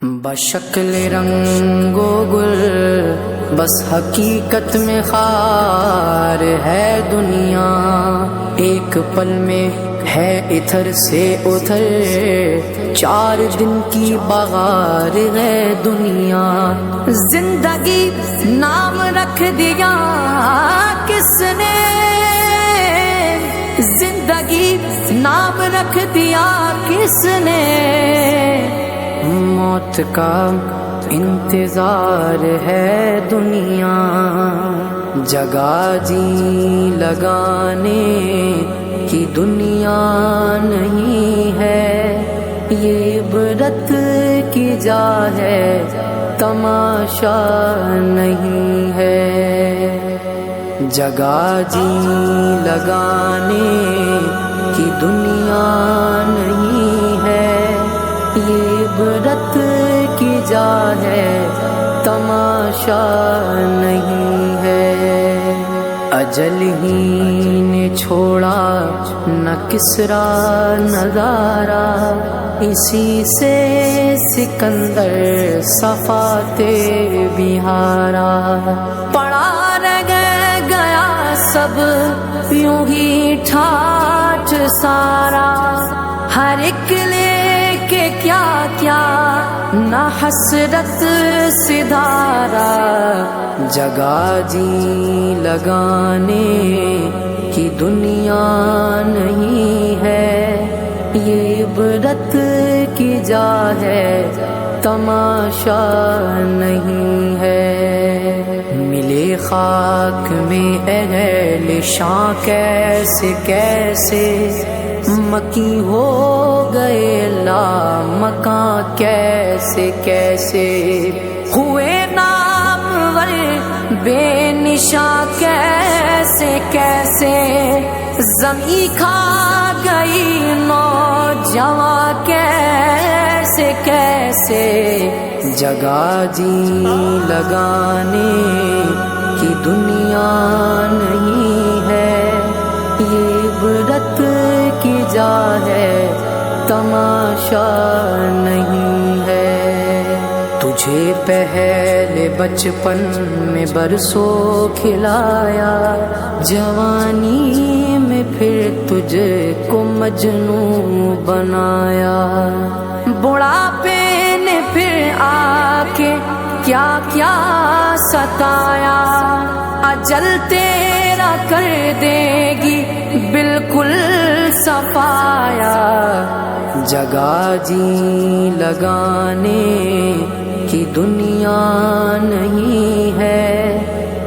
بشکل رنگ و گل بس حقیقت میں خار ہے دنیا، ایک پل میں ہے ادھر سے ادھر، 4 دن کی بہار ہے دنیا۔ زندگی نام رکھ دیا کس نے، زندگی نام رکھ دیا کس نے، موت کا انتظار ہے دنیا۔ جگہ جی لگانے کی دنیا نہیں ہے، یہ عبرت کی جا ہے تماشا نہیں ہے۔ جگہ جی لگانے کی دنیا نہیں ہے، یہ عبرت کی جا ہے تماشا نہیں ہے۔ اجل ہی نے چھوڑا نہ کسرا نظارہ، اسی سے سکندر صفاتے بہارا۔ پڑا رہ گیا سب یوں ہی ٹھاٹھ سارا، ہر ایک لے کہ کیا کیا نہ حسرت سدھارا۔ جگہ جی لگانے کی دنیا نہیں ہے، یہ عبرت کی جا ہے تماشا نہیں ہے۔ ملے خاک میں اہل شاں کیسے کیسے، مکی ہو گئے لا مکاں کیسے کیسے، ہوئے نامور بے نشاں کیسے کیسے، زمین کھا گئی نوجواں کیسے کیسے۔ جگہ جی لگانے کی دنیا نہیں ہے، یہ عبرت کی جا ہے تماشا نہیں ہے۔ تجھے پہلے بچپن میں برسوں کھلایا، جوانی میں پھر تجھ کو مجنوں بنایا، بڑھاپے نے پھر آ کے کیا کیا ستایا، اجل تیرا کر دے گی بالکل صفایا۔ جگہ جی لگانے کی دنیا نہیں ہے،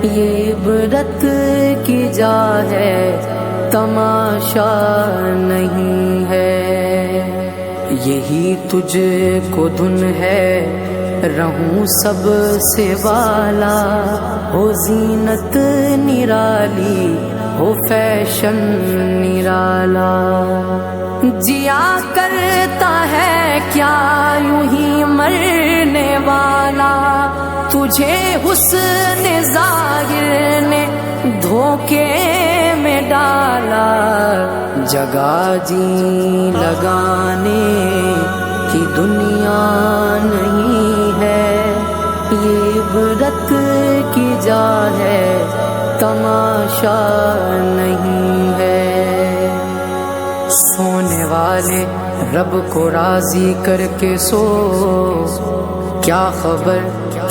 یہ عبرت کی جا ہے تماشا نہیں ہے۔ یہی تجھ کو دھن ہے رہوں سب سے والا، ہو زینت نرالی ہو فیشن نرالا، جیا کرتا ہے کیا یوں ہی مرنے والا، تجھے حسن ظاہر نے دھوکے میں ڈالا۔ جگہ جی لگانے کی دنیا نہیں ہے، یہ عبرت کی جا ہے تماشا نہیں ہے۔ سونے والے رب کو راضی کر کے سو، کیا خبر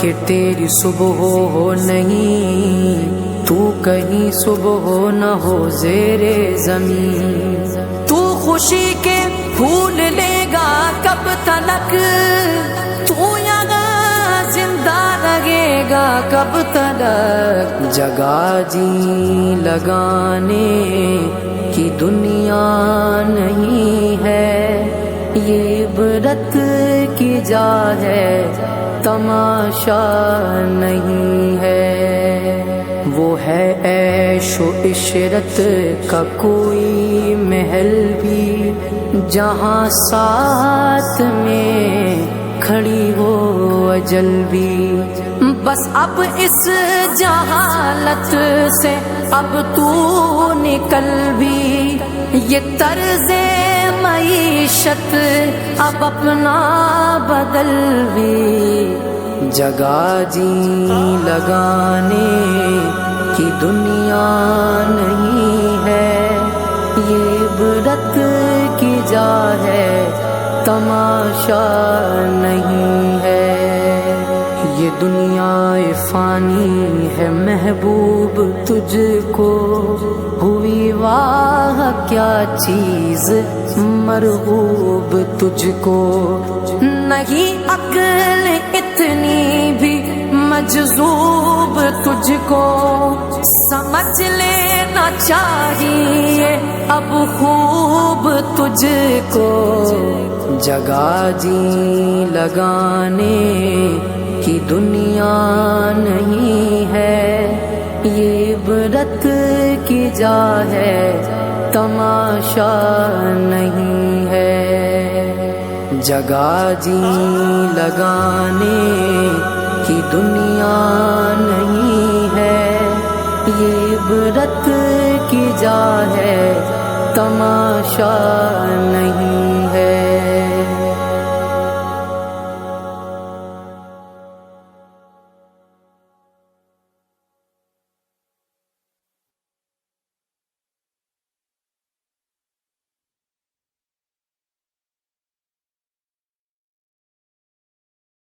کہ تیری صبح ہو نہیں، تو کہیں صبح ہو نہ ہو زیر زمین۔ تو خوشی کے پھول لے گا کب تلک، تو یہاں زندہ رہے گا کب تلک۔ جگہ جی لگانے کی دنیا نہیں ہے، یہ عبرت کی جا ہے تماشا نہیں ہے۔ وہ ہے عیش و عشرت کا کوئی محل بھی، جہاں ساتھ میں کھڑی ہو اجل بھی۔ بس اب اس جہالت سے اب تو نکل بھی، یہ طرز معیشت اب اپنا بدلوی، جگہ جی لگانے کی دنیا نہیں ہے، یہ عبرت کی جا ہے تماشا نہیں ہے۔ یہ دنیا فانی ہے محبوب تجھ کو، ہوئی واہ کیا چیز مرغوب تجھ کو، نہیں عقل اتنی بھی مجذوب تجھ کو، سمجھ لینا چاہیے اب خوب تجھ کو، جگہ جی لگانے کی دنیا نہیں ہے، یہ عبرت کی جا ہے تماشا نہیں ہے۔ جگہ جی لگانے کی دنیا نہیں ہے، یہ عبرت کی جا ہے تماشا نہیں ہے۔